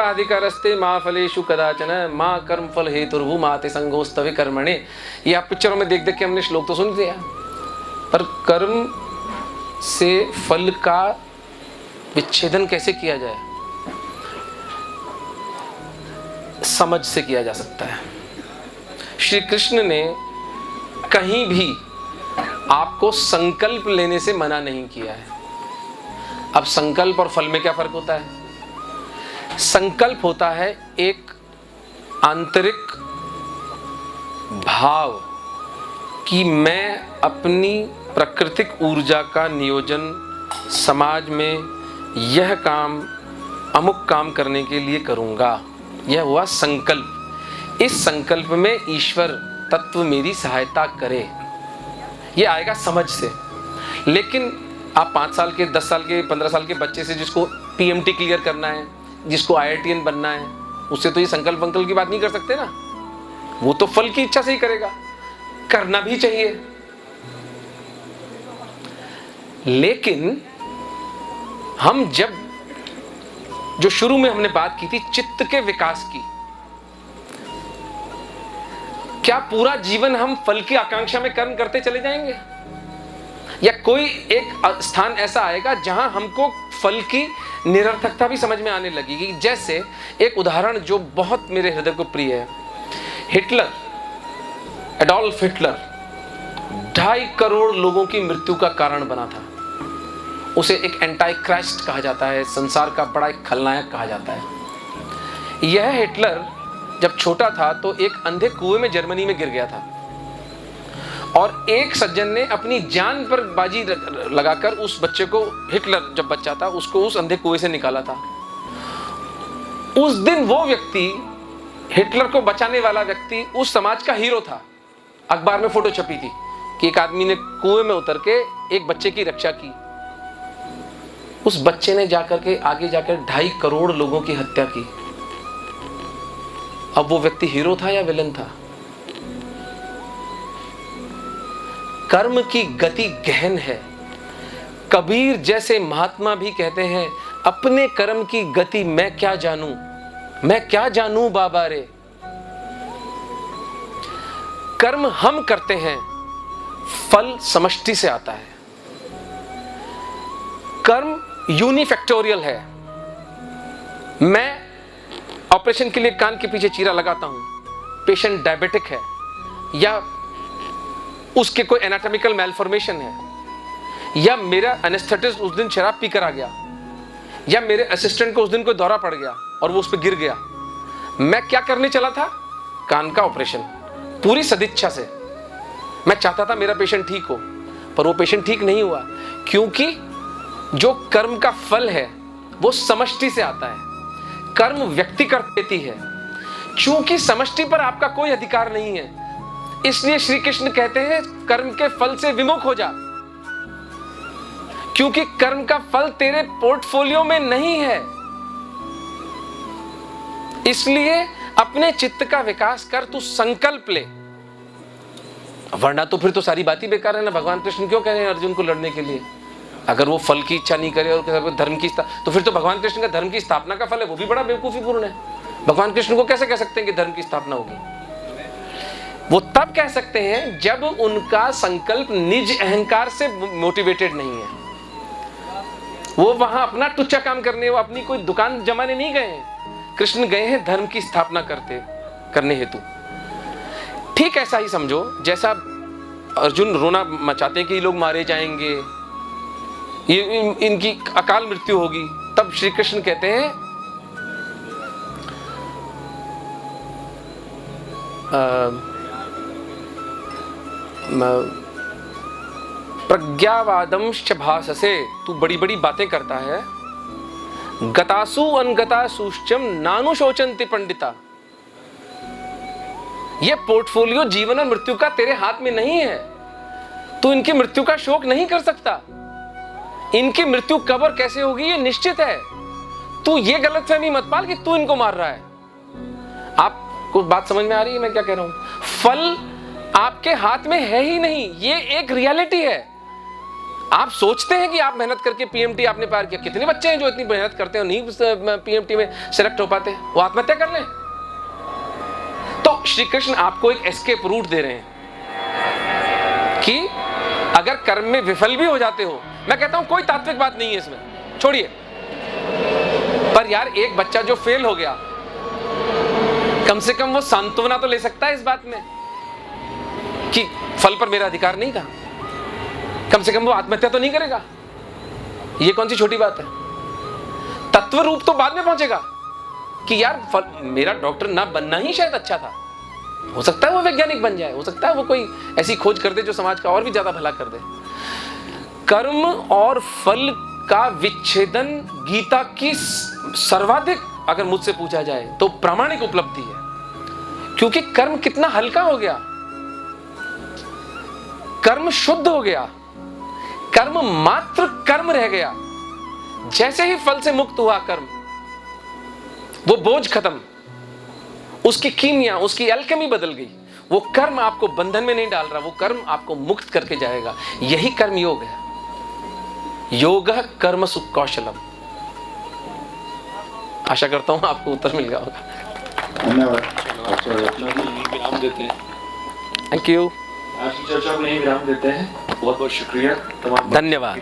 अधिकारस्ते माँ फलेषु कदाचन माँ कर्म फल हेतुर्भु माते संगोस्तवे कर्मणे। ये आप पिक्चरों में देख देख के हमने श्लोक तो सुन लिया, पर कर्म से फल का विच्छेदन कैसे किया जाए, समझ से किया जा सकता है। श्री कृष्ण ने कहीं भी आपको संकल्प लेने से मना नहीं किया है। अब संकल्प और फल में क्या फर्क होता है? संकल्प होता है एक आंतरिक भाव कि मैं अपनी प्राकृतिक ऊर्जा का नियोजन समाज में यह काम, अमुक काम करने के लिए करूंगा। यह हुआ संकल्प। इस संकल्प में ईश्वर तत्व मेरी सहायता करे, यह आएगा समझ से। लेकिन आप 5 साल के, 10 साल के, 15 साल के बच्चे से जिसको PMT क्लियर करना है, जिसको IITN बनना है, उससे तो ये संकल्प वंकल्प की बात नहीं कर सकते ना। वो तो फल की इच्छा से ही करेगा, करना भी चाहिए। लेकिन हम जब, जो शुरू में हमने बात की थी चित्त के विकास की, क्या पूरा जीवन हम फल की आकांक्षा में कर्म करते चले जाएंगे, या कोई एक स्थान ऐसा आएगा जहां हमको फल की निरर्थकता भी समझ में आने लगेगी? जैसे एक उदाहरण जो बहुत मेरे हृदय को प्रिय है, हिटलर, एडोल्फ हिटलर 2.5 करोड़ लोगों की मृत्यु का कारण बना था। उसे एक एंटाई क्राइस्ट कहा जाता है, संसार का बड़ा एक खलनायक कहा जाता है। यह हिटलर जब छोटा था तो एक अंधे कुएं में जर्मनी में गिर गया था, और एक सज्जन ने अपनी जान पर बाजी लगाकर उस बच्चे को, हिटलर जब बच्चा था, उसको उस अंधे कुएं से निकाला था। उस दिन वो व्यक्ति, हिटलर को बचाने वाला व्यक्ति, उस समाज का हीरो था। अखबार में फोटो छपी थी कि एक आदमी ने कुएं में उतर के एक बच्चे की रक्षा की। उस बच्चे ने जाकर के आगे जाकर 2.5 करोड़ लोगों की हत्या की। अब वो व्यक्ति हीरो था या विलन था? कर्म की गति गहन है। कबीर जैसे महात्मा भी कहते हैं, अपने कर्म की गति मैं क्या जानूं, मैं क्या जानूं बाबा रे। कर्म हम करते हैं, फल समष्टि से आता है। कर्म यूनिफैक्टोरियल है। मैं ऑपरेशन के लिए कान के पीछे चीरा लगाता हूं, पेशेंट डायबिटिक है, या उसके कोई एनाटॉमिकल मैलफॉर्मेशन है, या मेरा एनेस्थेटिस्ट उस दिन शराब पीकर आ गया, या मेरे असिस्टेंट को उस दिन कोई दौरा पड़ गया और वो उस पर गिर गया। मैं क्या करने चला था? कान का ऑपरेशन, पूरी सदिच्छा से। मैं चाहता था मेरा पेशेंट ठीक हो, पर वो पेशेंट ठीक नहीं हुआ, क्योंकि जो कर्म का फल है वो समष्टि से आता है। कर्म व्यक्ति कर देती है, चूंकि समष्टि पर आपका कोई अधिकार नहीं है, इसलिए श्री कृष्ण कहते हैं कर्म के फल से विमुख हो जा, क्योंकि कर्म का फल तेरे पोर्टफोलियो में नहीं है। इसलिए अपने चित्त का विकास कर, तू संकल्प ले, वरना तो फिर तो सारी बात ही बेकार है ना। भगवान कृष्ण क्यों कह रहे हैं अर्जुन को लड़ने के लिए? अगर वो फल की इच्छा नहीं करे और धर्म की, तो फिर तो भगवान कृष्ण का धर्म की स्थापना का फल है, वो भी बड़ा बेवकूफीपूर्ण है। भगवान कृष्ण को कैसे कह सकते हैं कि धर्म की स्थापना होगी? वो तब कह सकते हैं जब उनका संकल्प निज अहंकार से मोटिवेटेड नहीं है। वो वहां अपना टुच्चा काम करने, वो अपनी कोई दुकान जमाने नहीं गए हैं। कृष्ण गए हैं धर्म की स्थापना करने हेतु। ठीक ऐसा ही समझो जैसा अर्जुन रोना मचाते हैं कि ये लोग मारे जाएंगे, ये इनकी अकाल मृत्यु होगी, तब श्री कृष्ण कहते हैं प्रज्ञावादंश्च भाससे, तू बड़ी बड़ी बातें करता है। गतासु अनगतासुश्चम नानुशोचन्ति पंडिता। ये पोर्टफोलियो जीवन और मृत्यु का तेरे हाथ में नहीं है, तू इनकी मृत्यु का शोक नहीं कर सकता। इनकी मृत्यु कब और कैसे होगी ये निश्चित है। तू ये गलतफहमी मत पाल कि तू इनको मार रहा है। आपको बात समझ में आ रही है मैं क्या कह रहा हूं? फल आपके हाथ में है ही नहीं, ये एक रियलिटी है। आप सोचते हैं कि आप मेहनत करके पीएमटी आपने पार किया, कितने बच्चे हैं जो इतनी मेहनत करते हैं और नहीं पीएमटी में सिलेक्ट हो पाते, वो आत्महत्या कर लें। तो श्री कृष्ण आपको एक एस्केप रूट दे रहे हैं कि अगर कर्म में विफल भी हो जाते हो, मैं कहता हूं कोई तात्विक बात नहीं है इसमें, छोड़िए, पर यार एक बच्चा जो फेल हो गया, कम से कम वो सांत्वना तो ले सकता है इस बात में कि फल पर मेरा अधिकार नहीं था, कम से कम वो आत्महत्या तो नहीं करेगा। ये कौन सी छोटी बात है। तत्व रूप तो बाद में पहुंचेगा कि यार मेरा डॉक्टर ना बनना ही शायद अच्छा था, हो सकता है वो वैज्ञानिक बन जाए, हो सकता है वो कोई ऐसी खोज कर दे जो समाज का और भी ज्यादा भला कर दे। कर्म और फल का विच्छेदन गीता की सर्वाधिक अगर मुझसे पूछा जाए तो प्रामाणिक उपलब्धि है, क्योंकि कर्म कितना हल्का हो गया, कर्म शुद्ध हो गया, कर्म मात्र कर्म रह गया। जैसे ही फल से मुक्त हुआ कर्म, वो बोझ खत्म, उसकी कीमिया, उसकी एल्केमी बदल गई। वो कर्म आपको बंधन में नहीं डाल रहा, वो कर्म आपको मुक्त करके जाएगा। यही कर्म योग है। योगः कर्मसु कौशलम। आशा करता हूं आपको उत्तर मिल गया होगा। धन्यवाद। विराम देते हैं। Thank you. आज की चर्चा को यहीं विराम देते हैं। बहुत बहुत शुक्रिया तमाम। धन्यवाद।